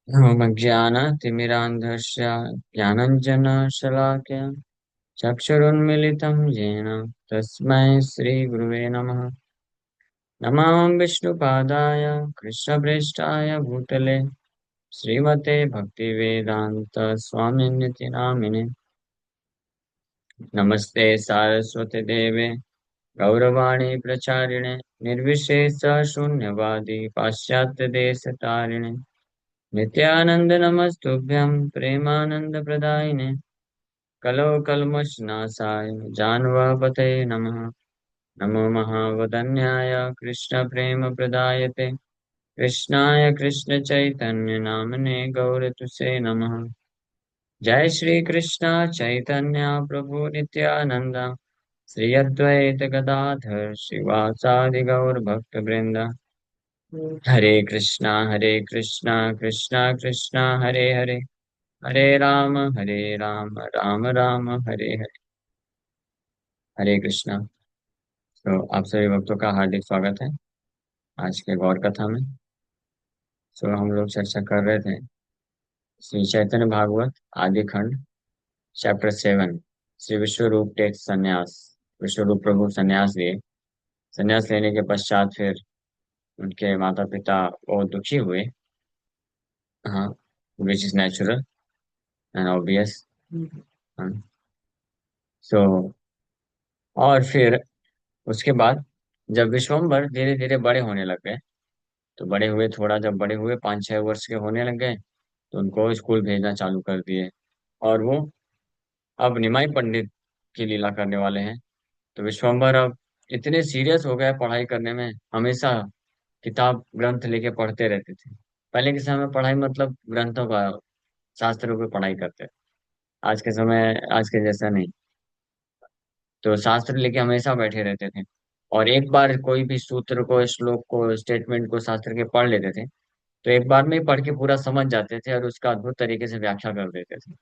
ज्ञानतिमिरान्धस्य ज्ञानञ्जनशलाकया चक्षुरुन्मिलितं येन तस्मै श्रीगुरुवे नमः। नमामि विष्णुपादाय कृष्णप्रेष्ठाय भूतले श्रीमते भक्तिवेदान्त स्वामिनिति नामिने। नमस्ते सारस्वते देवे गौरवाणी प्रचारिणे निर्विशेष शून्यवादी पाश्चात्य देश तारिणे नित्यानंद नमस्तुभ्यं प्रेमानंद प्रदायिने कलो कल्मषनाशाय जानवापते नमः। नमो महावदन्याय कृष्ण प्रेम प्रदायते कृष्णाय कृष्ण चैतन्य नामने गौरतुसे नमः। जय श्री कृष्ण चैतन्य प्रभु नित्यानंद श्री अद्वैत गदाधर शिवासादि गौर भक्त वृंद। हरे कृष्णा कृष्णा कृष्णा हरे हरे हरे राम राम राम हरे हरे। हरे कृष्णा। तो आप सभी भक्तों का हार्दिक स्वागत है आज के गौर कथा में। हम लोग चर्चा कर रहे थे श्री चैतन्य भागवत आदि खंड चैप्टर 7। श्री विश्वरूप टेक संन्यास। विश्वरूप प्रभु संन्यास लिए। संन्यास लेने के पश्चात फिर उनके माता पिता बहुत दुखी हुए। हाँ, which is natural and obvious. So और फिर उसके बाद जब विश्वम्भर धीरे धीरे बड़े होने लग गए, तो बड़े हुए, थोड़ा जब बड़े हुए 5-6 वर्ष के होने लग गए, तो उनको स्कूल भेजना चालू कर दिए। और वो अब निमाई पंडित की लीला करने वाले हैं। तो विश्वम्भर अब इतने सीरियस हो गए पढ़ाई करने में, हमेशा किताब ग्रंथ लेके पढ़ते रहते थे। पहले के समय में पढ़ाई मतलब ग्रंथों का, शास्त्रों की पढ़ाई करते। आज के समय आज के जैसा नहीं। तो शास्त्र लेके हमेशा बैठे रहते थे। और एक बार कोई भी सूत्र को, श्लोक को, स्टेटमेंट को शास्त्र के पढ़ लेते थे, तो एक बार में ही पढ़ के पूरा समझ जाते थे और उसका अद्भुत तरीके से व्याख्या कर देते थे।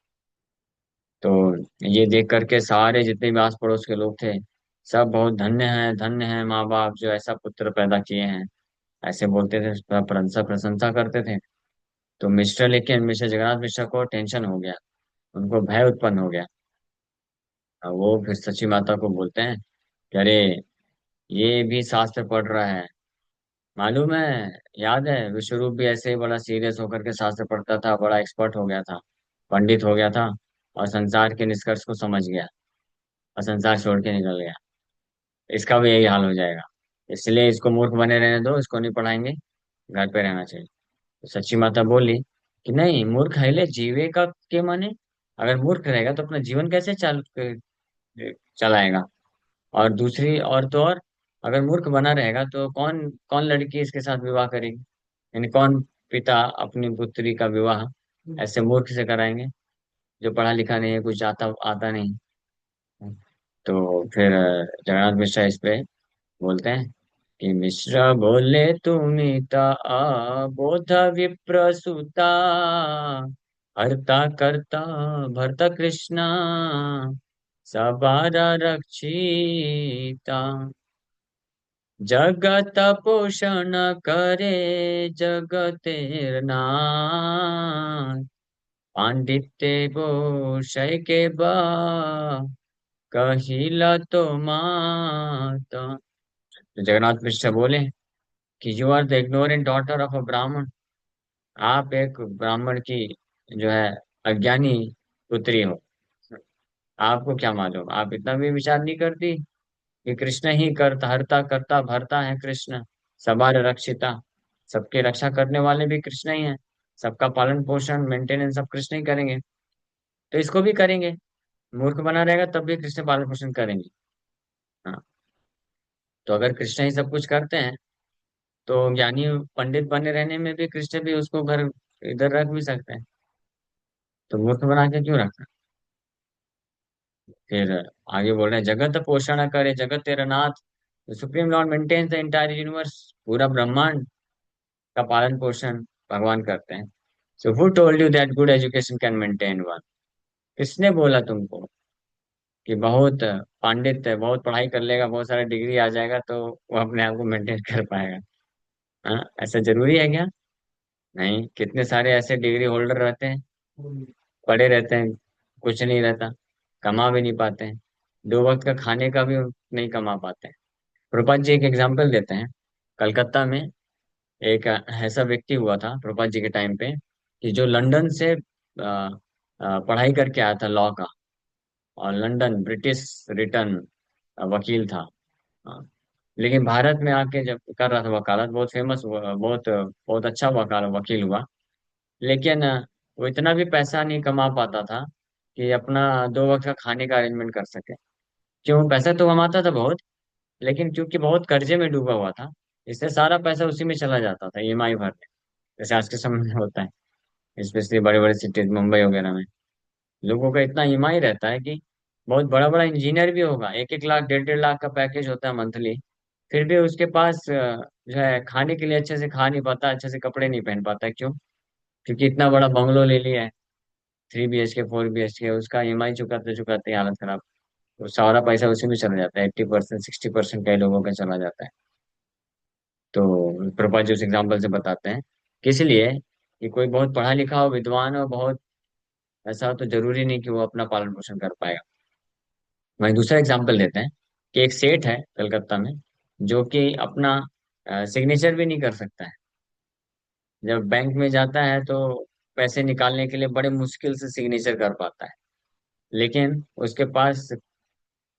तो ये देख करके सारे जितने भी आस पड़ोस के लोग थे, सब बहुत धन्य है माँ बाप जो ऐसा पुत्र पैदा किए हैं, ऐसे बोलते थे, प्रशंसा प्रशंसा करते थे। तो मिस्टर जगन्नाथ मिश्र को टेंशन हो गया, उनको भय उत्पन्न हो गया। और वो फिर सची माता को बोलते हैं कि अरे, ये भी शास्त्र पढ़ रहा है, मालूम है, याद है विश्वरूप भी ऐसे ही बड़ा सीरियस होकर के शास्त्र पढ़ता था, बड़ा एक्सपर्ट हो गया था, पंडित हो गया था, और संसार के निष्कर्ष को समझ गया और संसार छोड़ के निकल गया। इसका भी यही हाल हो जाएगा, इसलिए इसको मूर्ख बने रहने दो, इसको नहीं पढ़ाएंगे, घर पे रहना चाहिए। तो सच्ची माता बोली कि नहीं, मूर्ख है ले जीवे का के माने, अगर मूर्ख रहेगा तो अपना जीवन कैसे चलाएगा। और दूसरी और तो और, अगर मूर्ख बना रहेगा तो कौन कौन लड़की इसके साथ विवाह करेगी, यानी कौन पिता अपनी पुत्री का विवाह ऐसे मूर्ख से कराएंगे जो पढ़ा लिखा नहीं है, कुछ आता आता नहीं। तो फिर जगन्नाथ मिश्रा इस पे बोलते हैं कि मिश्रा बोले तुमिता बोध विप्रसुता हर्ता कर्ता भरत कृष्णा सबारा रक्षिता जगत पोषण करे जगतेर नाथ पांडित्य गोषय के बा कहिला तो माता। तो जगन्नाथ मिश्र बोले कि you are the ignorant daughter of a Brahmin. आप एक ब्राह्मण की जो है अज्ञानी पुत्री हो। आपको क्या मालूम, आप इतना भी विचार नहीं करती कि कृष्ण ही करता हरता करता भरता है कृष्ण, सबार रक्षिता, सबके रक्षा करने वाले भी कृष्ण ही हैं, सबका पालन पोषण मेंटेनेंस सब कृष्ण ही करेंगे, तो इसको भी करेंगे। मूर्ख बना रहेगा तब भी कृष्ण पालन पोषण करेंगे। हाँ, तो अगर कृष्ण ही सब कुछ करते हैं, तो ज्ञानी पंडित बने रहने में भी कृष्ण भी उसको घर इधर रख भी सकते हैं, तो मूर्ख बना के क्यों रखना। फिर आगे बोल रहे हैं जगत पोषण करे जगत तेरा नाथ, supreme Lord maintains the entire universe. पूरा ब्रह्मांड का पालन पोषण भगवान करते हैं। So who told you that good education can maintain one. किसने बोला तुमको कि बहुत पांडित है, बहुत पढ़ाई कर लेगा, बहुत सारा डिग्री आ जाएगा तो वो अपने आप को मेंटेन कर पाएगा। हाँ, ऐसा जरूरी है क्या? नहीं, कितने सारे ऐसे डिग्री होल्डर रहते हैं, पढ़े रहते हैं, कुछ नहीं रहता, कमा भी नहीं पाते हैं, दो वक्त का खाने का भी नहीं कमा पाते हैं। प्रभुपाद जी एक एग्जाम्पल देते हैं। कलकत्ता में एक ऐसा व्यक्ति हुआ था प्रभुपाद जी के टाइम पे, कि जो लंदन से पढ़ाई करके आया था लॉ का, और लंदन ब्रिटिश रिटर्न वकील था। हाँ, लेकिन भारत में आके जब कर रहा था वकालत, बहुत फेमस हुआ, बहुत बहुत अच्छा वकील हुआ। लेकिन वो इतना भी पैसा नहीं कमा पाता था कि अपना दो वक्त का खाने का अरेंजमेंट कर सके। क्यों? पैसा तो कमाता था बहुत, लेकिन क्योंकि बहुत कर्जे में डूबा हुआ था, इससे सारा पैसा उसी में चला जाता था ईएमआई भरने, जैसे आज के समय में होता है, स्पेशली बड़े बड़े सिटीज मुंबई वगैरह में। लोगों का इतना ईएमआई रहता है कि बहुत बड़ा बड़ा इंजीनियर भी होगा, एक एक लाख डेढ़ डेढ़ लाख का पैकेज होता है मंथली, फिर भी उसके पास जो है खाने के लिए अच्छे से खा नहीं पाता, अच्छे से कपड़े नहीं पहन पाता। क्यों? क्योंकि इतना बड़ा बंगलो ले लिया है, 3 BHK 4 BHK, उसका ईएमआई चुकाते चुकाते हालत खराब। तो सारा पैसा उसी में चला जाता है, 80% 60% कई लोगों का चला जाता है। तो प्रभा जी उस एग्जाम्पल से बताते हैं कि इसलिए कि कोई बहुत पढ़ा लिखा हो, विद्वान हो, बहुत ऐसा हो, तो जरूरी नहीं कि वो अपना पालन पोषण कर पाएगा। वहीं दूसरा एग्जाम्पल देते हैं कि एक सेठ है कलकत्ता में, जो कि अपना सिग्नेचर भी नहीं कर सकता है। जब बैंक में जाता है तो पैसे निकालने के लिए बड़े मुश्किल से सिग्नेचर कर पाता है, लेकिन उसके पास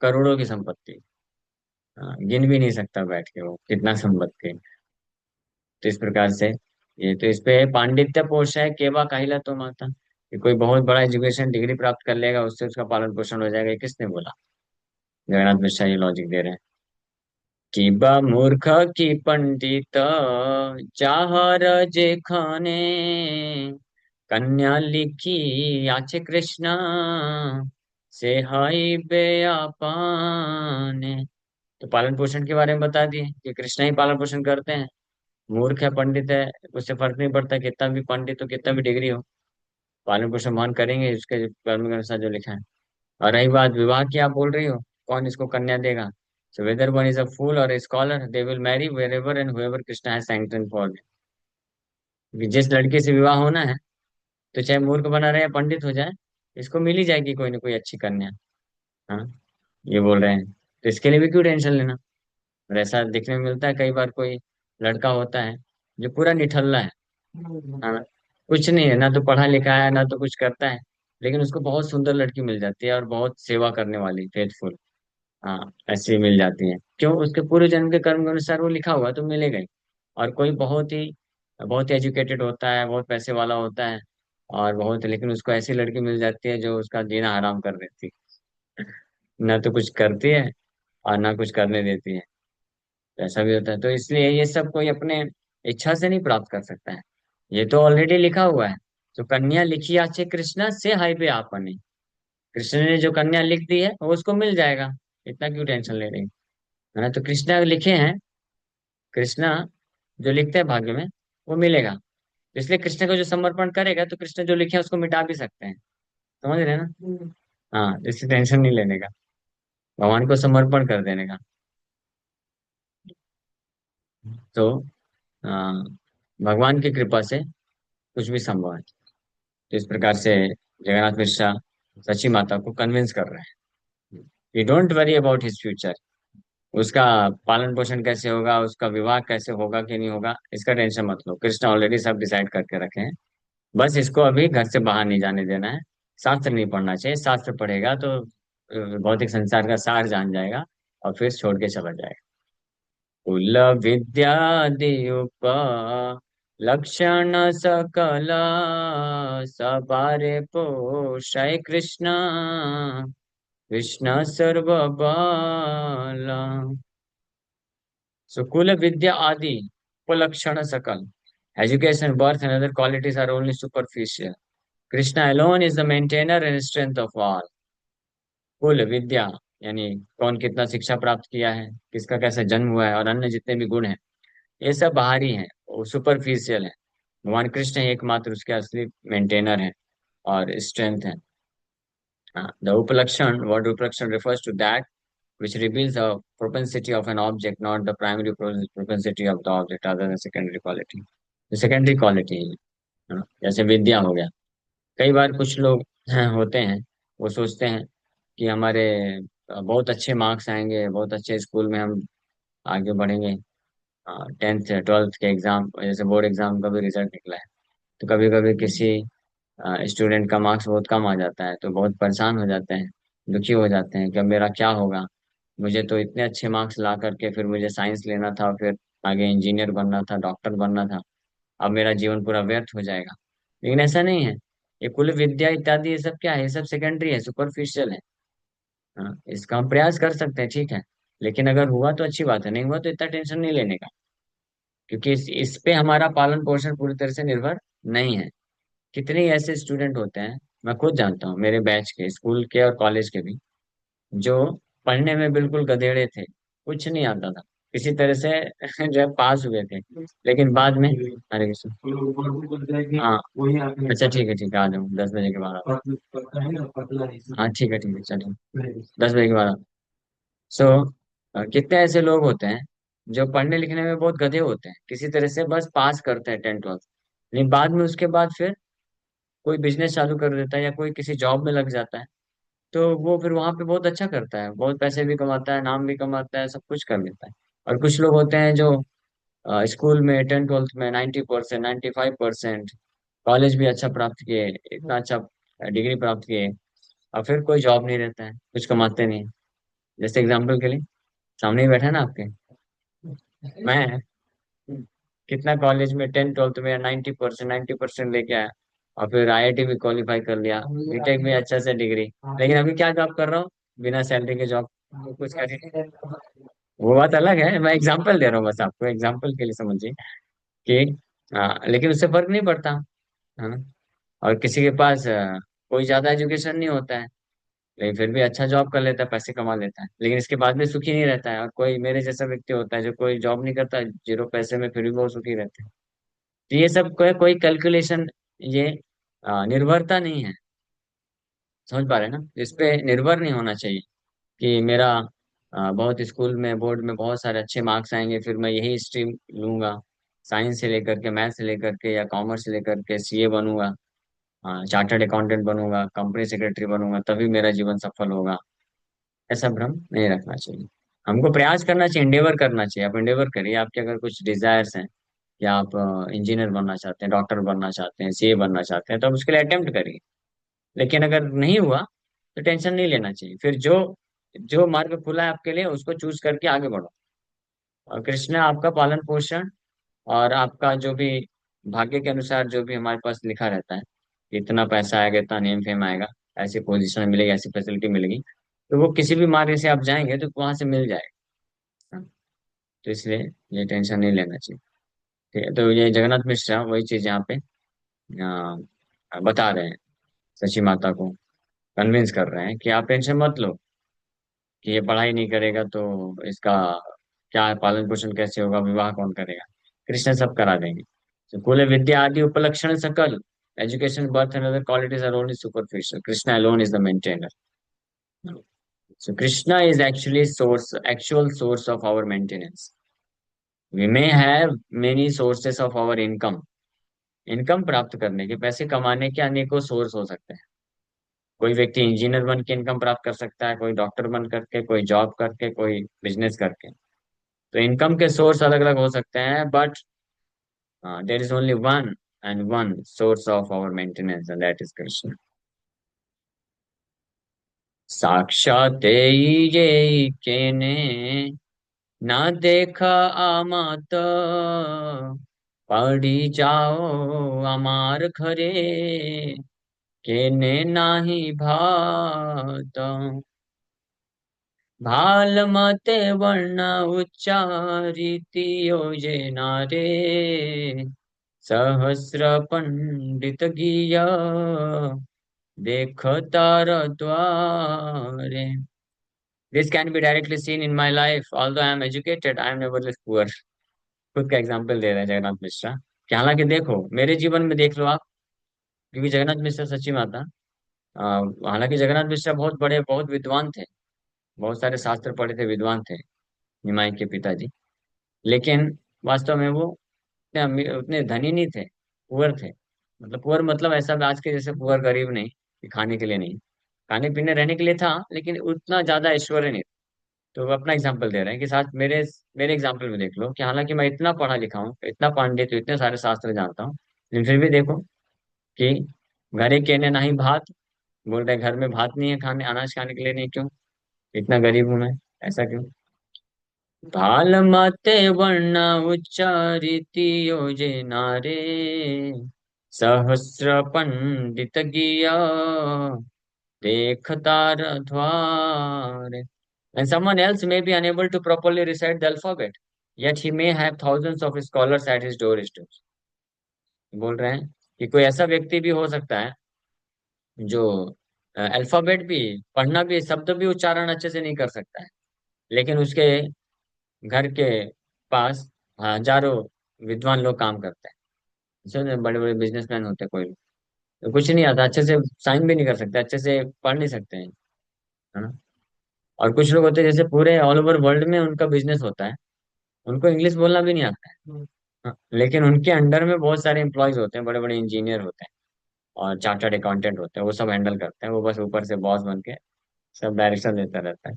करोड़ों की संपत्ति, गिन भी नहीं सकता बैठ के वो कितना संपत्ति है। तो इस प्रकार से ये तो इस पे पांडित्य पोष है केवा काहिला तो माता, कि कोई बहुत बड़ा एजुकेशन डिग्री प्राप्त कर लेगा उससे उसका पालन पोषण हो जाएगा, ये किसने बोला? जगन्नाथ मिश्रा ये लॉजिक दे रहे हैं कि बा मूर्ख की पंडित चाहर जे खाने, कन्या लिखी आछे कृष्णा से हाई बे आपने। तो पालन पोषण के बारे में बता दिए कि कृष्णा ही पालन पोषण करते हैं। मूर्ख है पंडित है, उससे फर्क नहीं पड़ता, कितना भी पंडित हो कितना भी डिग्री हो, पालन पोषण भगवान करेंगे उसके कर्म के अनुसार जो लिखा है। और रही बात विवाह की, आप बोल रही हो कौन इसको कन्या देगा? So whether one is a fool और a scholar they will marry wherever and whoever Krishna has sanction for them. जिस लड़के से विवाह होना है, तो चाहे मूर्ख बना रहे या पंडित हो जाए, इसको मिल ही जाएगी कोई ना कोई अच्छी कन्या। हाँ, ये बोल रहे हैं, तो इसके लिए भी क्यों टेंशन लेना? और ऐसा देखने में मिलता है कई बार, कोई लड़का होता है जो पूरा निठल्ला है, हाँ, कुछ नहीं है, ना तो पढ़ा लिखा है ना तो कुछ करता है, लेकिन उसको बहुत सुंदर लड़की मिल जाती है और बहुत सेवा करने वाली, फेथफुल। हाँ, ऐसी मिल जाती है। क्यों? उसके पूरे जन्म के कर्म के अनुसार वो लिखा हुआ है, तो मिलेगा ही। और कोई बहुत ही एजुकेटेड होता है, बहुत पैसे वाला होता है, और बहुत, लेकिन उसको ऐसी लड़की मिल जाती है जो उसका जीना हराम कर देती है। ना तो कुछ करती है और ना कुछ करने देती है। तो ऐसा भी होता है, तो इसलिए ये सब कोई अपने इच्छा से नहीं प्राप्त कर सकता है, ये तो ऑलरेडी लिखा हुआ है। तो कन्या लिखी आचे कृष्णा से हाई पे आपने, कृष्ण ने जो कन्या लिख दी है वो उसको मिल जाएगा, इतना क्यों टेंशन ले रही है ना? तो कृष्णा लिखे हैं, कृष्णा जो लिखते हैं भाग्य में वो मिलेगा। तो इसलिए कृष्ण को जो समर्पण करेगा, तो कृष्ण जो लिखे हैं उसको मिटा भी सकते हैं। समझ रहे हैं ना? हाँ, इससे टेंशन नहीं लेने का, भगवान को समर्पण कर देने का। तो हाँ, भगवान की कृपा से कुछ भी संभव है। तो इस प्रकार से जगन्नाथ मिश्रा सची माता को कन्विंस कर रहे हैं, you don't worry about his future. उसका पालन पोषण कैसे होगा, उसका विवाह कैसे होगा कि नहीं होगा, इसका टेंशन मत लो, कृष्ण ऑलरेडी सब डिसाइड करके रखे हैं। बस इसको अभी घर से बाहर नहीं जाने देना है। शास्त्र नहीं पढ़ना चाहिए, शास्त्र पढ़ेगा तो भौतिक संसार का सार जान जाएगा और फिर छोड़ के चला जाएगा। कुल विद्या दियुप लक्षण सकल सबारे पोषय Krishna Krishna सर्वबल। So, Kula Vidya Adi, Upalakshana Sakal. Education, birth, and other qualities are only superficial. Krishna alone is the maintainer and strength of all. कुल विद्या यानी कौन कितना शिक्षा प्राप्त किया है, किसका कैसा जन्म हुआ है, और अन्य जितने भी गुण हैं, ये सब बाहरी हैं, वो सुपरफिशियल है। भगवान कृष्ण ही एकमात्र उसके असली मेंटेनर हैं और स्ट्रेंथ है। The Upalakshan, word Upalakshan refers to that which reveals the propensity of an object, not the primary propensity of the object, other than secondary quality. Secondary quality है ना, जैसे विद्या हो गया। कई बार कुछ लोग होते हैं, वो सोचते हैं कि हमारे बहुत अच्छे मार्क्स आएंगे, बहुत अच्छे स्कूल में हम आगे बढ़ेंगे। 10th 12th के एग्जाम, जैसे बोर्ड एग्जाम का भी रिजल्ट निकला है, तो कभी कभी किसी स्टूडेंट का मार्क्स बहुत कम आ जाता है तो बहुत परेशान हो जाते हैं, दुखी हो जाते हैं कि अब मेरा क्या होगा। मुझे तो इतने अच्छे मार्क्स ला करके फिर मुझे साइंस लेना था, फिर आगे इंजीनियर बनना था, डॉक्टर बनना था, अब मेरा जीवन पूरा व्यर्थ हो जाएगा। लेकिन ऐसा नहीं है। ये कुल विद्या इत्यादि ये सब क्या है, ये सब सेकेंडरी है, सुपरफिशियल है। हाँ, इसका हम प्रयास कर सकते हैं, ठीक है। लेकिन अगर हुआ तो अच्छी बात है, नहीं हुआ तो इतना टेंशन नहीं लेने का। क्योंकि इस पे हमारा पालन पोषण पूरी तरह से निर्भर नहीं है। कितने ही ऐसे स्टूडेंट होते हैं, मैं खुद जानता हूँ, मेरे बैच के, स्कूल के और कॉलेज के भी, जो पढ़ने में बिल्कुल गधेड़े थे, कुछ नहीं आता था, किसी तरह से जो है पास हुए थे। लेकिन बाद में, अरे कृष्ण, हाँ, अच्छा ठीक है आ जाऊँ 10 बजे के बाद हाँ ठीक है चलिए, 10 बजे के बाद। सो कितने ऐसे लोग होते हैं जो पढ़ने लिखने में बहुत गधे होते हैं, किसी तरह से बस पास करते हैं 10th 12th, लेकिन बाद में उसके बाद फिर कोई बिजनेस चालू कर देता है या कोई किसी जॉब में लग जाता है, तो वो फिर वहां पे बहुत अच्छा करता है, बहुत पैसे भी कमाता है, नाम भी कमाता है, सब कुछ कर लेता है। और कुछ लोग होते हैं जो स्कूल में 10th 12th में 90% 95%, कॉलेज भी अच्छा प्राप्त किए, इतना अच्छा डिग्री प्राप्त किए, और फिर कोई जॉब नहीं रहता है, कुछ कमाते नहीं। जैसे एग्जाम्पल के लिए, सामने ही बैठा है ना आपके, मैं कितना कॉलेज में 10th 12th में 90% लेके आया, और फिर आईआईटी भी क्वालिफाई कर लिया, बीटेक में अच्छा से डिग्री, लेकिन अभी क्या जॉब कर रहा हूँ, बिना सैलरी के जॉब, कुछ कर, वो बात अलग है, मैं एग्जांपल दे रहा हूँ, बस आपको एग्जांपल के लिए समझिए कि लेकिन उससे फर्क नहीं पड़ता, है ना। और किसी के पास कोई ज्यादा एजुकेशन नहीं होता है, लेकिन फिर भी अच्छा जॉब कर लेता है, पैसे कमा लेता है, लेकिन इसके बाद भी सुखी नहीं रहता है। और कोई मेरे जैसा व्यक्ति होता है जो कोई जॉब नहीं करता, जीरो पैसे में, फिर भी बहुत सुखी रहता है। तो ये सब कोई कोई कैलकुलेशन, ये निर्भरता नहीं है, समझ पा रहे हैं ना, इस पे निर्भर नहीं होना चाहिए कि मेरा बहुत स्कूल में बोर्ड में बहुत सारे अच्छे मार्क्स आएंगे फिर मैं यही स्ट्रीम लूंगा, साइंस से लेकर के, मैथ से लेकर के, या कॉमर्स से लेकर के सीए बनूंगा, चार्टर्ड अकाउंटेंट बनूंगा, कंपनी सेक्रेटरी बनूंगा, तभी मेरा जीवन सफल होगा। ऐसा भ्रम नहीं रखना चाहिए। हमको प्रयास करना चाहिए, इंडेवर करना चाहिए, आप इंडेवर करिए, आपके अगर कुछ डिजायर्स हैं कि आप इंजीनियर बनना चाहते हैं, डॉक्टर बनना चाहते हैं, सीए बनना चाहते हैं, तो आप उसके लिए अटेम्प्ट करिए। लेकिन अगर नहीं हुआ तो टेंशन नहीं लेना चाहिए, फिर जो जो मार्ग खुला है आपके लिए उसको चूज करके आगे बढ़ो। और कृष्ण आपका पालन पोषण और आपका जो भी भाग्य के अनुसार जो भी हमारे पास लिखा रहता है कि इतना पैसा आएगा, इतना नेम फेम आएगा, ऐसी पोजीशन मिलेगी, ऐसी फैसिलिटी मिलेगी, तो वो किसी भी मार्ग से आप जाएंगे तो वहां से मिल जाएगा। हाँ, तो इसलिए ये टेंशन नहीं लेना चाहिए। ठीक है, तो ये जगन्नाथ मिश्रा वही चीज यहाँ पे बता रहे हैं, सची माता को कन्विंस कर रहे हैं कि आप टेंशन मत लो कि ये पढ़ाई नहीं करेगा तो इसका क्या पालन पोषण कैसे होगा, विवाह कौन करेगा, कृष्ण सब करा देंगे। तो कुल विद्या आदि उपलक्षण सकल, education birth and other qualities are only superficial, Krishna alone is the maintainer. So Krishna is actually source, actual source of our maintenance. We may have many sources of our income. Income प्राप्त करने के, पैसे कमाने के अनेकों source हो सकते हैं। कोई व्यक्ति इंजीनियर बन के इनकम प्राप्त कर सकता है, कोई डॉक्टर बन करके, कोई जॉब करके, कोई बिजनेस करके। तो इनकम के सोर्स अलग अलग हो सकते हैं, but there is only one and one source of our maintenance and that is Krishna. साक्षात ये केने ना देखा आमात, पड़ी जाओ अमार घरे, केने नाही भात, भाल मते वर्ण उच्चारिति योजना रे, सहस्र पंडित गिय देख तार द्वारे। This can be directly seen in my life. Although I am educated, I am nevertheless poor. खुद का एग्जाम्पल दे रहे हैं जगन्नाथ मिश्रा कि हालांकि देखो मेरे जीवन में देख लो आप, क्योंकि जगन्नाथ मिश्रा सच्ची माता, हालांकि जगन्नाथ मिश्रा बहुत बड़े, बहुत विद्वान थे, बहुत सारे शास्त्र पढ़े थे, विद्वान थे, निमाई के पिताजी। लेकिन वास्तव में वो उतने अमीर उतने धनी नहीं थे, पुअर थे। मतलब पुअर मतलब ऐसा आज के जैसे पुअर गरीब नहीं कि खाने के लिए नहीं, खाने पीने रहने के लिए था, लेकिन उतना ज्यादा ऐश्वर्य नहीं। तो वो अपना एग्जाम्पल दे रहे हैं कि साथ मेरे मेरे एग्जाम्पल में देख लो कि हालांकि मैं इतना पढ़ा लिखा हूँ, इतना पांडित हूँ, इतने सारे शास्त्र जानता हूँ, लेकिन फिर भी देखो कि घरे केने नहीं भात, बोल रहे घर में भात नहीं है खाने, अनाज खाने के लिए नहीं, क्यों? इतना गरीब हूं मैं, ऐसा क्यों? भाल मते वर्ण उच्चारिति योजना रे, सहस्र पंडित गिया देखतार द्वारे. And someone else may be unable to properly recite the alphabet, yet he may have thousands of scholars at his doorsteps. बोल रहे हैं कि कोई ऐसा व्यक्ति भी हो सकता है जो अल्फाबेट भी पढ़ना भी, शब्द भी उच्चारण अच्छे से नहीं कर सकता है, लेकिन उसके घर के पास हजारों विद्वान लोग काम करते हैं. समझे? बड़े बड़े बिजनेसमैन होते हैं कोई लोग, तो कुछ नहीं आता, अच्छे से साइन भी नहीं कर सकते, अच्छे से पढ़ नहीं सकते हैं, है ना? और कुछ लोग होते हैं जैसे पूरे ऑल ओवर वर्ल्ड में उनका बिजनेस होता है, उनको इंग्लिश बोलना भी नहीं आता है. हाँ, लेकिन उनके अंडर में बहुत सारे एम्प्लॉयज होते हैं, बड़े बड़े इंजीनियर होते हैं और चार्टर्ड अकाउंटेंट होते हैं, वो सब हैंडल करते हैं, वो बस ऊपर से बॉस बन के सब डायरेक्शन देता रहता है.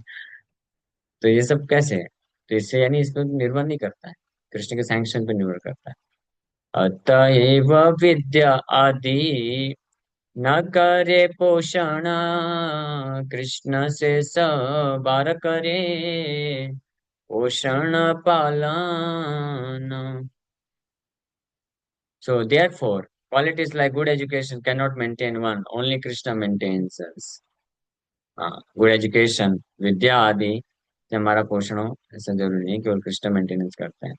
तो ये सब कैसे है? तो इससे यानी इस पर निर्भर नहीं करता है, कृष्ण के सैंक्शन पर निर्भर करता है. अतएव विद्या आदि न करे पोषण, कृष्ण से सबार करे पोषण पालन. So therefore, qualities like good education cannot maintain one. Only Krishna maintains us. Good education, विद्या आदि से हमारा पोषण हो ऐसा जरूरी नहीं, केवल कृष्ण मेंटेनेंस करते हैं.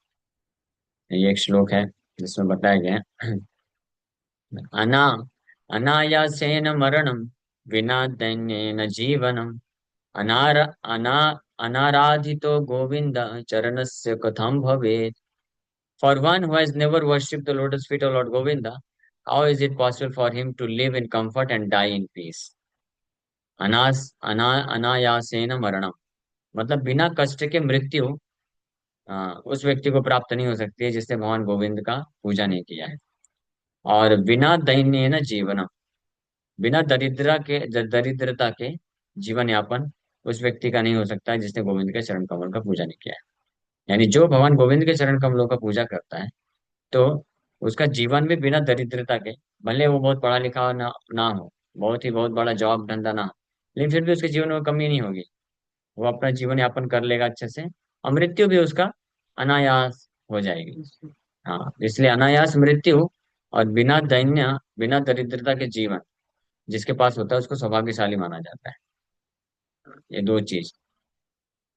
ये एक श्लोक है जिसमें बताया गया है, अना अनायासेन मरणम विना दैन्येन जीवनम, अनार अना अनाराधितो गोविंद चरणस्य कथम भवेत्. For one who has never worshipped the lotus feet of Lord Govinda, how is it possible for him to live in comfort and die in peace? अनायासेन मरणम मतलब बिना कष्ट के मृत्यु उस व्यक्ति को प्राप्त नहीं हो सकती है जिसने भगवान गोविंद का पूजा नहीं किया है. और बिना दैन्येन जीवनम, बिना दरिद्रता के जीवन यापन उस व्यक्ति का नहीं हो सकता है जिसने गोविंद के चरण कमल का पूजा नहीं किया है. यानी जो भगवान गोविंद के चरण कमलों का पूजा करता है, तो उसका जीवन भी बिना दरिद्रता के, भले वो बहुत पढ़ा लिखा ना हो, बहुत ही बहुत बड़ा जॉब धंधा ना हो, लेकिन फिर भी उसके जीवन में कमी नहीं होगी, वो अपना जीवन यापन कर लेगा अच्छे से, और मृत्यु भी उसका अनायास हो जाएगी. हाँ, इसलिए अनायास मृत्यु और बिना दैन्य, बिना दरिद्रता के जीवन जिसके पास होता है उसको सौभाग्यशाली माना जाता है. ये दो चीज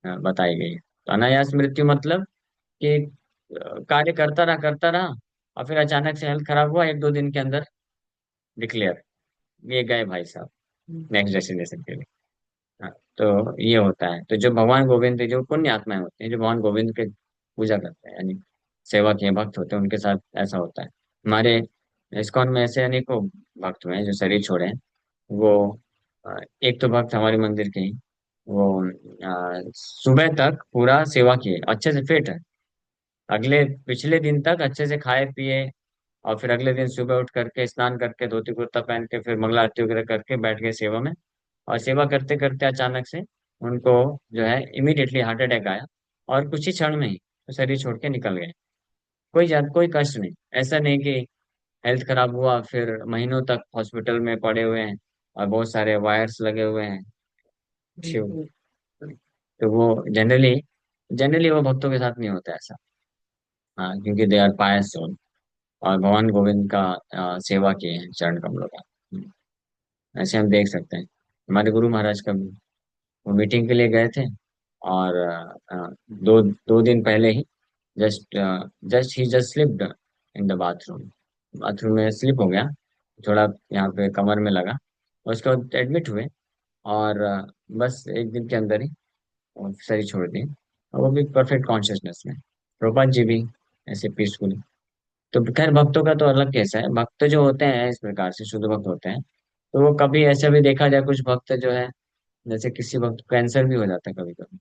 बताई गई है. तो अनायास मृत्यु मतलब कि कार्य करता रहा और फिर अचानक से हेल्थ खराब हुआ, एक दो दिन के अंदर डिक्लेयर, ये गए भाई साहब नेक्स्ट डेस्टिनेशन के लिए. हाँ, तो ये होता है. तो जो भगवान गोविंद, जो पुण्य आत्माएं होते हैं जो भगवान गोविंद के पूजा करते हैं, यानी सेवा के भक्त होते हैं, उनके साथ ऐसा होता है. हमारे इस्कॉन में ऐसे अनेकों भक्त हुए हैं जो शरीर छोड़े हैं. वो एक तो भक्त हमारे मंदिर के ही, वो सुबह तक पूरा सेवा किए, अच्छे से फिट है, अगले पिछले दिन तक अच्छे से खाए पिए, और फिर अगले दिन सुबह उठ करके स्नान करके धोती कुर्ता पहन के फिर मंगला आरती वगैरह करके बैठ गए सेवा में. और सेवा करते करते अचानक से उनको जो है इमीडिएटली हार्ट अटैक आया, और कुछ ही क्षण में ही वो शरीर छोड़ के निकल गए. कोई कष्ट नहीं, ऐसा नहीं कि हेल्थ खराब हुआ फिर महीनों तक हॉस्पिटल में पड़े हुए हैं और बहुत सारे वायर्स लगे हुए हैं. शिव. तो वो जनरली जनरली वो भक्तों के साथ नहीं होता ऐसा. हाँ, क्योंकि दे आर पायस सोल, और भगवान गोविंद का सेवा किए हैं चरण कमलों का. ऐसे हम देख सकते हैं. हमारे गुरु महाराज का भी वो मीटिंग के लिए गए थे, और दो दो दिन पहले ही just just slipped in the bathroom. Bathroom में स्लिप हो गया, थोड़ा यहाँ पे कमर में लगा, उसके बाद एडमिट हुए, और बस एक दिन के अंदर ही वो शरीर छोड़ दिए, और वो भी परफेक्ट कॉन्शियसनेस में. प्रभुपाद जी भी ऐसे पीसफुली. तो खैर भक्तों का तो अलग केस है. भक्त जो होते हैं इस प्रकार से शुद्ध भक्त होते हैं, तो वो कभी ऐसा भी देखा जाए, कुछ भक्त जो है, जैसे किसी वक्त कैंसर भी हो जाता है कभी कभी,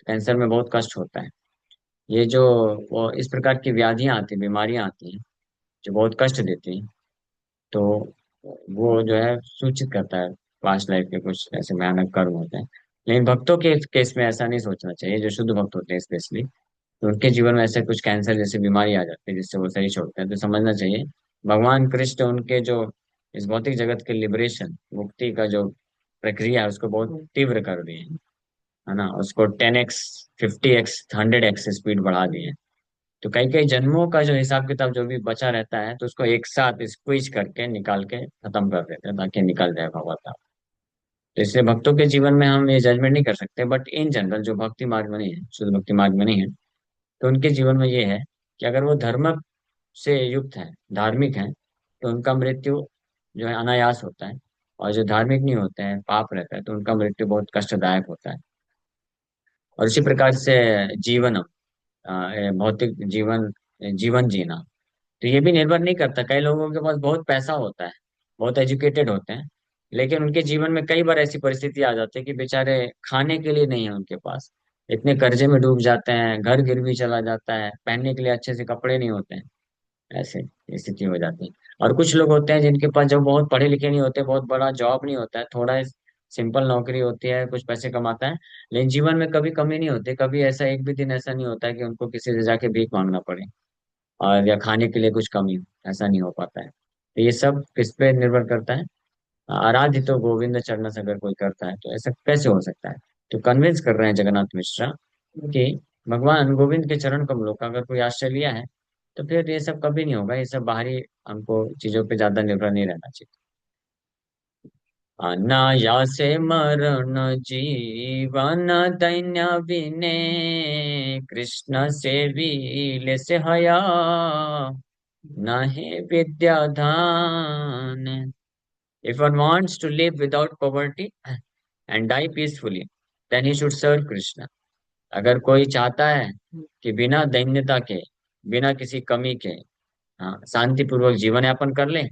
कैंसर में बहुत कष्ट होता है, ये जो वो इस प्रकार की व्याधियां आती हैं, बीमारियां आती हैं जो बहुत कष्ट देती हैं, तो वो जो है सूचित करता है पास्ट लाइफ के कुछ ऐसे भयानक कर्म होते हैं। लेकिन भक्तों के केस में ऐसा नहीं सोचना चाहिए, जो शुद्ध भक्त होते हैं स्पेशली, तो उनके जीवन में ऐसे कुछ कैंसर जैसी बीमारी आ जाती है जिससे वो सही छोड़ते हैं, तो समझना चाहिए भगवान कृष्ण उनके जो इस भौतिक जगत के लिबरेशन मुक्ति का जो प्रक्रिया है उसको बहुत तीव्र कर दिए है ना, उसको 10x 50x 100x स्पीड बढ़ा दिए। तो कई कई जन्मों का जो हिसाब किताब जो भी बचा रहता है तो उसको एक साथ स्क्वीज करके निकाल के खत्म कर देते हैं ताकि निकल जाए भगवता। तो इसलिए भक्तों के जीवन में हम ये जजमेंट नहीं कर सकते, बट इन जनरल जो भक्ति मार्ग में नहीं है, शुद्ध भक्ति मार्ग में नहीं है, तो उनके जीवन में ये है कि अगर वो धर्म से युक्त हैं, धार्मिक हैं, तो उनका मृत्यु जो है अनायास होता है। और जो धार्मिक नहीं होते हैं, पाप रहता है, तो उनका मृत्यु बहुत कष्टदायक होता है। और इसी प्रकार से जीवन भौतिक जीवन जीवन जीना, तो ये भी निर्भर नहीं करता। कई लोगों के पास बहुत पैसा होता है, बहुत एजुकेटेड होते हैं, लेकिन उनके जीवन में कई बार ऐसी परिस्थिति आ जाती है कि बेचारे खाने के लिए नहीं है उनके पास, इतने कर्जे में डूब जाते हैं, घर गिरवी चला जाता है, पहनने के लिए अच्छे से कपड़े नहीं होते हैं, ऐसे स्थिति हो जाती है। और कुछ लोग होते हैं जिनके पास जो बहुत पढ़े लिखे नहीं होते, बहुत बड़ा जॉब नहीं होता है, थोड़ा सिंपल नौकरी होती है, कुछ पैसे कमाता है, लेकिन जीवन में कभी कमी नहीं होती, कभी ऐसा एक भी दिन ऐसा नहीं होता है कि उनको किसी से जाके भीख मांगना पड़े और या खाने के लिए कुछ कमी हो, ऐसा नहीं हो पाता है। तो ये सब किस पे निर्भर करता है? आराध्य तो गोविंद चरण से अगर कोई करता है तो ऐसा कैसे हो सकता है? तो कन्विंस कर रहे हैं जगन्नाथ मिश्रा कि भगवान गोविंद के चरण कमलों का अगर कोई आश्रय लिया है तो फिर ये सब कभी नहीं होगा, ये सब बाहरी हमको चीजों पे ज्यादा निर्भर नहीं रहना चाहिए। अनायासे मरण जीवन दैन्य विने, कृष्ण से विले से हया nahi vidya dhan. If one wants to live without poverty and die peacefully, then he should serve Krishna. अगर कोई चाहता है कि बिना दैन्यता के, बिना किसी कमी के, हाँ, शांति पूर्वक जीवन यापन कर ले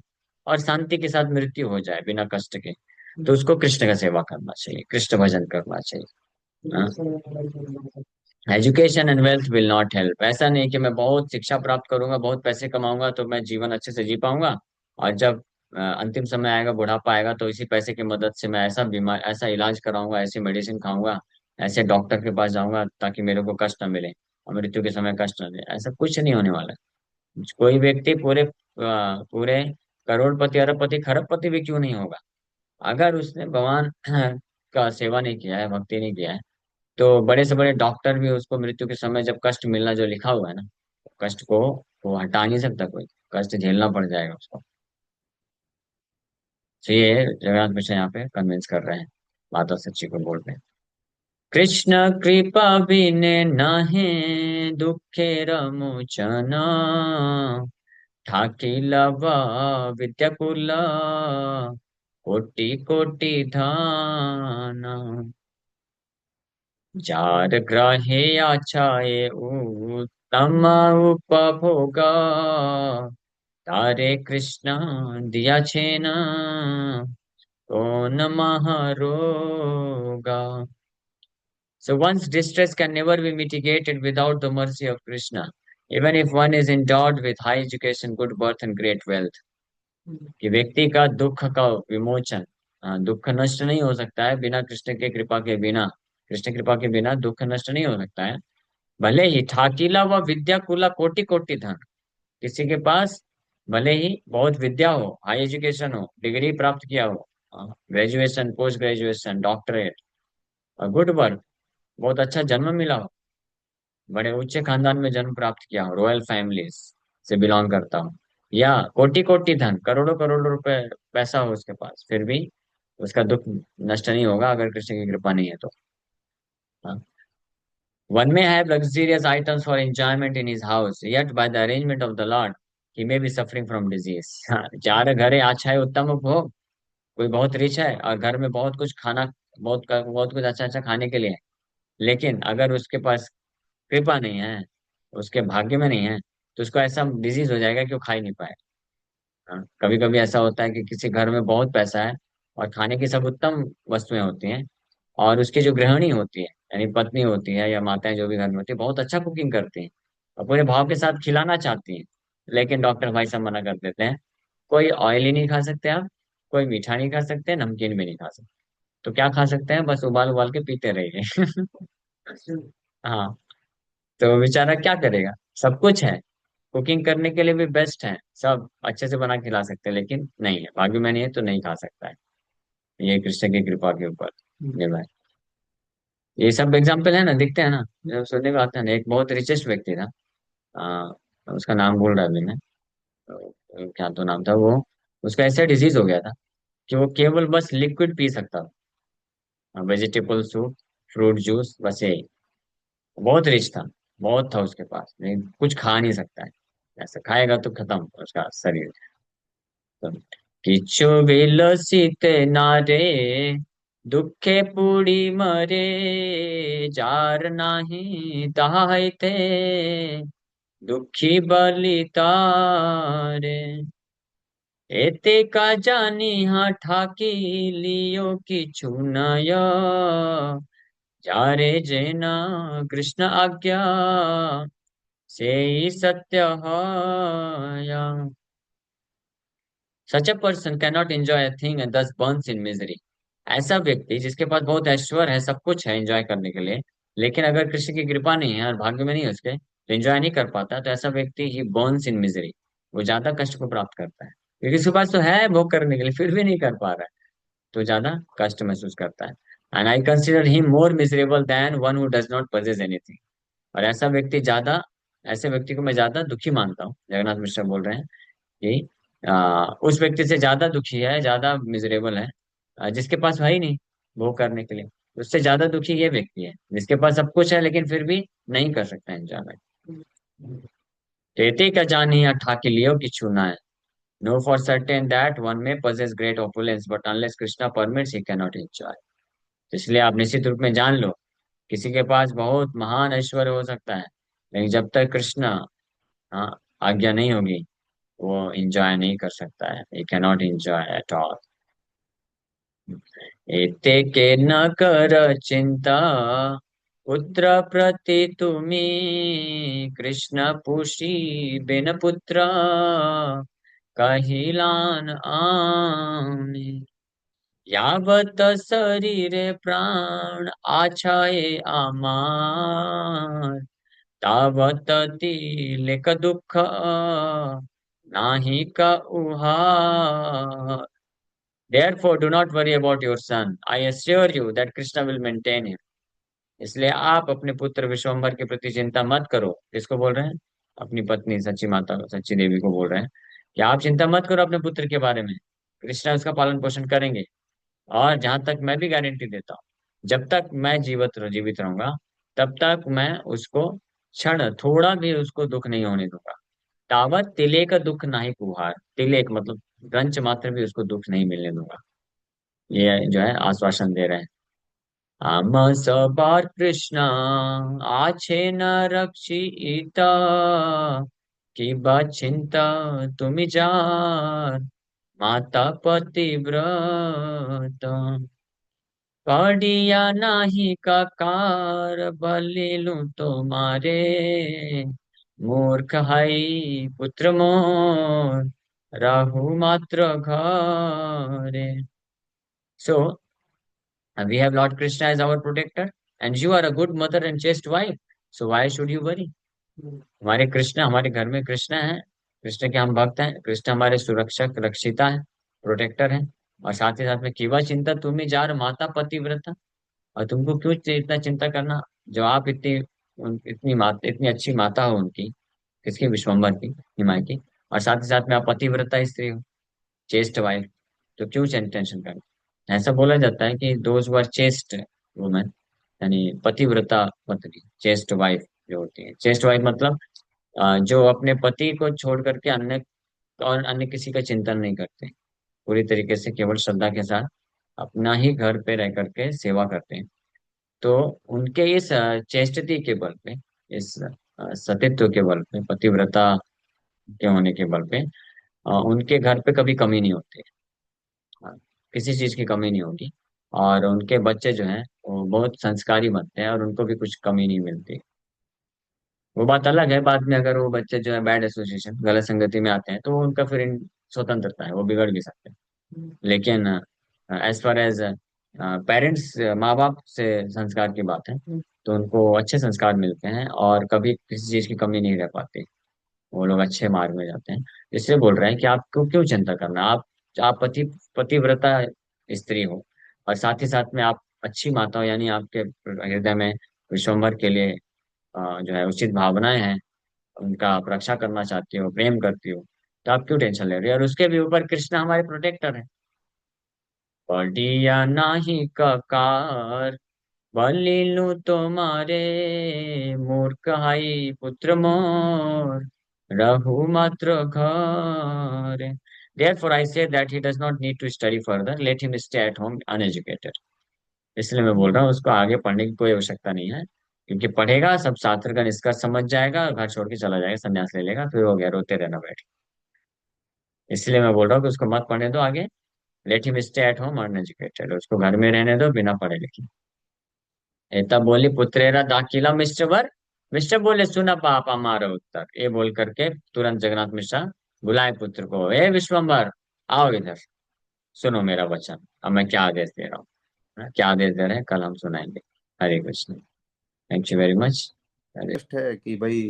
और शांति के साथ मृत्यु हो जाए बिना कष्ट के, तो उसको कृष्ण का सेवा करना चाहिए, कृष्ण भजन करना चाहिए। Education and wealth will not help. ऐसा नहीं कि मैं बहुत शिक्षा प्राप्त करूंगा, बहुत पैसे कमाऊंगा तो मैं जीवन अच्छे से जी पाऊंगा, और जब अंतिम समय आएगा, बुढ़ापा आएगा, तो इसी पैसे की मदद से मैं ऐसा बीमार, ऐसा इलाज कराऊंगा, ऐसी मेडिसिन खाऊंगा, ऐसे डॉक्टर के पास जाऊंगा ताकि मेरे को कष्ट न मिले और मृत्यु के समय कष्ट न दे। ऐसा कुछ नहीं होने वाला है। कोई व्यक्ति पूरे पूरे करोड़पति, अरबपति, खरबपति भी क्यों नहीं होगा, अगर उसने भगवान का सेवा नहीं किया है, भक्ति नहीं किया है, तो बड़े से बड़े डॉक्टर भी उसको मृत्यु के समय जब कष्ट मिलना जो लिखा हुआ है ना, कष्ट को वो हटा नहीं सकता कोई, कष्ट झेलना पड़ जाएगा उसको। तो ये जगन्नाथ मिश्र यहाँ पे कन्विंस कर रहे हैं, बात सच्ची को बोल रहे हैं। कृष्ण कृपा बिने नाहे दुखे रमोचन, ठाकिला विद्याकुला कोटि कोटि धान, जार ग्राहे आचाए उत्तम उपभोगा, तारे कृष्ण दिया छेना कौन महारोगा। So one's distress can never be mitigated without the mercy of Krishna, even if one is endowed with high education, good birth and great wealth. कि व्यक्ति का दुख का विमोचन, दुख नष्ट नहीं हो सकता है बिना कृष्ण के कृपा के बिना, कृष्ण कृपा के बिना दुख नष्ट नहीं हो सकता है। भले ही ठाकीला व विद्या कुला कोटि कोटि धन, किसी के पास भले ही बहुत विद्या हो, हाई एजुकेशन हो, डिग्री प्राप्त किया हो, ग्रेजुएशन, पोस्ट ग्रेजुएशन, डॉक्टरेट, और गुड बर्थ, बहुत अच्छा जन्म मिला हो, बड़े उच्च खानदान में जन्म प्राप्त किया हो, रॉयल फैमिलीज से बिलोंग करता हो, या कोटि कोटि धन, करोड़ों करोड़ों रुपए पैसा हो उसके पास, फिर भी उसका दुख नष्ट नहीं होगा अगर कृष्ण की कृपा नहीं है तो। हाँ। One may have luxurious items for enjoyment in his house, yet by the arrangement of the Lord, he may be suffering from disease. हाँ, चार घरे अच्छा है उत्तम उपभोग, कोई बहुत रिच है और घर में बहुत कुछ खाना, बहुत कुछ अच्छा अच्छा खाने के लिए है, लेकिन अगर उसके पास कृपा नहीं है, उसके भाग्य में नहीं है, तो उसको ऐसा डिजीज हो जाएगा कि वो खा ही नहीं पाए। हाँ, कभी कभी ऐसा होता है कि किसी घर में बहुत पैसा है और खाने की सब उत्तम वस्तुएं होती हैं, और उसकी जो गृहिणी होती है यानी पत्नी होती है या माताएं जो भी घर में होती है बहुत अच्छा कुकिंग करती हैं और पूरे भाव के साथ खिलाना चाहती हैं, लेकिन डॉक्टर भाई साहब मना कर देते हैं। कोई ऑयली नहीं खा सकते आप, कोई मीठा नहीं खा सकते, नमकीन भी नहीं खा सकते। तो क्या खा सकते हैं, बस उबाल उबाल के पीते रहिए। हाँ। तो बेचारा क्या करेगा, सब कुछ है, कुकिंग करने के लिए भी बेस्ट है, सब अच्छे से बना के खिला सकते हैं, लेकिन नहीं है, भाग्य में नहीं है तो नहीं खा सकता है। ये कृष्ण की कृपा के ऊपर ये भाई, ये सब एग्जाम्पल है ना, दिखते हैं ना, जब सुनने में आता है ना। एक बहुत रिचेस्ट व्यक्ति था, उसका नाम भूल रहा अभी मैं, क्या तो नाम था वो, उसका ऐसा डिजीज हो गया था कि वो केवल बस लिक्विड पी सकता था, वेजिटेबल सूप, फ्रूट जूस, बस यही। बहुत रिच था, बहुत था उसके पास, लेकिन कुछ खा नहीं सकता है, ऐसा खाएगा तो खत्म उसका शरीर। तो, किच्छु विलसित नारे, दुखे पुड़ी मरे, जार नाही ताहते, दुखी बलितारे, एते का जानी हा ठाकी लियो किछु नय, जारे जेना कृष्ण आज्ञा, से सत्य है। Such a person can not enjoy a thing and thus burns in misery. ऐसा व्यक्ति जिसके पास बहुत ऐश्वर्य है, सब कुछ है एंजॉय करने के लिए, लेकिन अगर कृष्ण की कृपा नहीं है और भाग्य में नहीं है उसके, तो एंजॉय नहीं कर पाता, तो ऐसा व्यक्ति ही बर्न्स इन मिजरी, वो ज्यादा कष्ट को प्राप्त करता है, क्योंकि उसके पास तो है भोग करने के लिए फिर भी नहीं कर पा रहा है, तो ज्यादा कष्ट महसूस करता है। And I consider him more miserable than one who does not possess anything. और ऐसा व्यक्ति ज्यादा, ऐसे व्यक्ति को मैं ज्यादा दुखी मानता हूँ, जगन्नाथ मिश्र बोल रहे हैं कि उस व्यक्ति से ज्यादा दुखी है, ज्यादा मिजरेबल है, जिसके पास है ही नहीं वो करने के लिए। उससे ज्यादा दुखी ये व्यक्ति है जिसके पास सब कुछ है लेकिन फिर भी नहीं कर सकता एंजॉय। तेते का जानी ठाकी लियो कि छूना है, know for certain that one may possess great opulence but unless Krishna permits he cannot enjoy. तो इसलिए आप निश्चित रूप में जान लो, किसी के पास बहुत महान ऐश्वर्य हो सकता है, लेकिन जब तक कृष्ण, हाँ, आज्ञा नहीं होगी, वो एंजॉय नहीं कर सकता है, he cannot enjoy at all। एते के न कर चिंता, पुत्र प्रति तुम्ही, कृष्ण पुषी बिन पुत्र, कहिलान आने, यावत शरीरे प्राण आछाए आमार, तावत तिलेक दुख नाही का उहार। Therefore, do not worry about your son. I assure you that Krishna will maintain him। इसलिए आप अपने पुत्र विश्वम्भर के प्रति चिंता मत करो। किसको बोल रहे हैं? अपनी पत्नी सच्ची माता, सच्ची देवी को बोल रहे हैं कि आप चिंता मत करो अपने पुत्र के बारे में, कृष्णा उसका पालन पोषण करेंगे। और जहां तक मैं भी गारंटी देता हूँ, जब तक मैं जीवित रहूंगा, तब तक मैं उसको क्षण थोड़ा भी उसको दुख नहीं होने दूंगा। तावत तिले का दुख नहीं कुहार, तिलेक मतलब रंच मात्र भी उसको दुख नहीं मिलने दूंगा। ये जो है आश्वासन दे रहे हैं। आम सबार कृष्णा आछे न रक्षिता, की बात चिंता तुम जार, माता पतिव्रत, कड़िया नाही का कार बलिलु तुम्हारे, मूर्ख हई पुत्र मोर, राहु मात्र घरे। So we have Lord Krishna as our protector, and you are a good mother and chaste wife. So why should you worry? हमारे कृष्ण, हमारे घर में कृष्ण है, कृष्ण के हम भक्त हैं, कृष्ण हमारे सुरक्षक रक्षिता है, प्रोटेक्टर है। और साथ ही साथ में किवा चिंता तुम्हें जार माता पतिव्रता, और तुमको क्यों इतना चिंता करना, जो आप इतनी इतनी माता, इतनी अच्छी माता हो उनकी, किसकी, विश्वम्भर की, हिमालय की। और साथ ही साथ में आप पतिव्रता स्त्री हो, चेस्ट वाइफ, तो क्यों टेंशन करना। ऐसा बोला जाता है कि those who are chaste women, यानी पतिव्रता पत्नी, चेस्ट वाइफ जो होती है, चेस्ट वाइफ मतलब जो अपने पति को छोड़ करके अन्य और अन्य किसी का चिंतन नहीं करते, पूरी तरीके से केवल श्रद्धा के साथ अपना ही घर पे रह करके सेवा करते हैं। तो उनके इस चेष्टती के बल पे, इस सतीत्व के बल पे, पतिव्रता के होने के बल पे, उनके घर पे कभी कमी नहीं होती। हाँ, किसी चीज की कमी नहीं होगी। और उनके बच्चे जो हैं वो बहुत संस्कारी बनते हैं और उनको भी कुछ कमी नहीं मिलती। वो बात अलग है, बाद में अगर वो बच्चे जो है बैड एसोसिएशन गलत संगति में आते हैं तो उनका फिर स्वतंत्रता है, वो बिगड़ भी सकते हैं। लेकिन एज फार एज पेरेंट्स, माँ बाप से संस्कार की बात है, तो उनको अच्छे संस्कार मिलते हैं और कभी किसी चीज की कमी नहीं रह पाती। वो लोग अच्छे मार्ग में जाते हैं। इसलिए बोल रहे हैं कि आपको क्यों चिंता करना। आप पतिव्रता स्त्री हो, और साथ ही साथ में आप अच्छी माता हो, यानी आपके हृदय में विश्वम्भर के लिए जो है उचित भावनाएं हैं, उनका आप रक्षा करना चाहती हो, प्रेम करती हो। तो आप क्यों टेंशन ले रही हो। और उसके भी ऊपर कृष्ण हमारे प्रोटेक्टर है। पढ़िया नाही ककार बलिनु तुम्हारे, मूर्ख हाई पुत्र मोर रहु मात्र घर। Therefore I say that he does not need to study further. Let him stay at home uneducated. इसलिए मैं बोल रहा हूँ उसको आगे पढ़ने की कोई आवश्यकता नहीं है, क्योंकि पढ़ेगा सब शास्त्र का निष्कर्ष समझ जाएगा, घर छोड़ के चला जाएगा, संन्यास ले लेगा, फिर हो गया रोते रहना बैठ के। इसलिए मैं बोल रहा हूँ कि उसको मत पढ़ने दो आगे। Let him stay at home uneducated, उसको घर में रहने दो बिना पढ़े लिखे। तब बोली पुत्रेरा दाखिला मिस्टर वर। मिस्टर बोले सुना पापा मारो उत्तर, ये बोल करके तुरंत जगन्नाथ मिश्रा बुलाए पुत्र को, ए विश्वम्बर आओ इधर, सुनो मेरा वचन, अब मैं क्या आदेश दे रहा हूँ। क्या आदेश दे रहे हैं कल हम सुनाएंगे। Hare Krishna. Thank you very much. Hare. स्पष्ट है कि भाई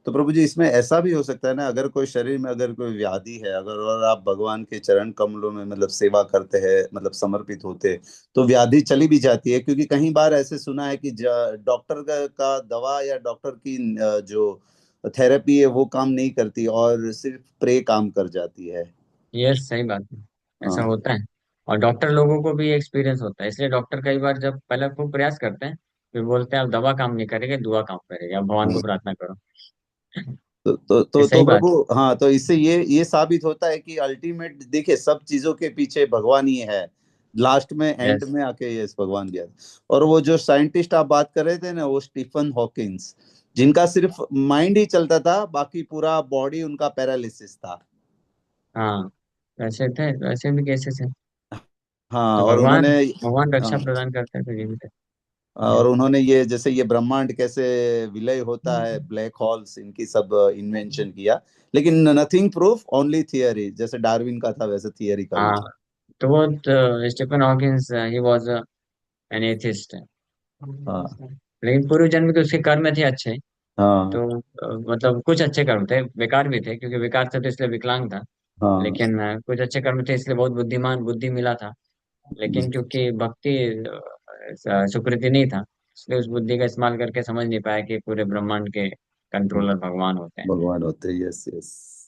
तो प्रभु जी इसमें ऐसा भी हो सकता है ना, अगर कोई शरीर में अगर कोई व्याधि है, अगर और आप भगवान के चरण कमलों में मतलब सेवा करते हैं, मतलब समर्पित होते, तो व्याधि चली भी जाती है। क्योंकि कई बार ऐसे सुना है कि डॉक्टर का दवा या डॉक्टर की जो थेरेपी है वो काम नहीं करती और सिर्फ प्रे काम कर जाती है। ये सही बात है, ऐसा हाँ। होता है। और डॉक्टर लोगों को भी एक्सपीरियंस होता है, इसलिए डॉक्टर कई बार जब पहले खूब प्रयास करते हैं, फिर बोलते हैं अब दवा काम नहीं करेगी, दुआ काम करेगी, अब भगवान को प्रार्थना करो। ये तो सही बात प्रभु, हाँ, तो इससे ये साबित होता है कि अल्टीमेट देखिए सब चीजों के पीछे भगवान ही है। लास्ट में है। And yes. में आके ये भगवान गया। और वो जो साइंटिस्ट आप बात कर रहे थे ना, वो स्टीफन हॉकिंस, जिनका सिर्फ माइंड ही चलता था, बाकी पूरा बॉडी उनका पैरालिसिस था। हाँ, वैसे थे, वैसे भी केसेस हैं। हाँ तो और भगवान, उन्होंने भगवान रक्षा हाँ, प्रदान करते हैं तो ये भी और यस। उन्होंने ये जैसे ये ब्रह्मांड कैसे विलय होता है, ब्लैक होल्स, इनकी सब इन्वेंशन किया। लेकिन नथिंग प्रूफ, ओनली थियरी, जैसे डार्विन का था वैसे थियरी का भी हाँ, था। तो वो तो Stephen Hawkins he was an atheist. हाँ लेकिन पूर्व जन्म के उसके कर्म थे अच्छे। हाँ तो मतलब कुछ अच्छे कर्म थे, बेकार भी थे क्योंकि बेकार थे तो इसलिए विकलांग था। हाँ। लेकिन कुछ अच्छे कर्म थे इसलिए बहुत बुद्धिमान बुद्धि मिला था। लेकिन क्योंकि भक्ति सुकृति नहीं था, इसलिए उस बुद्धि का इस्तेमाल करके समझ नहीं पाया कि पूरे ब्रह्मांड के कंट्रोलर भगवान होते हैं। भगवान होते, यस यस।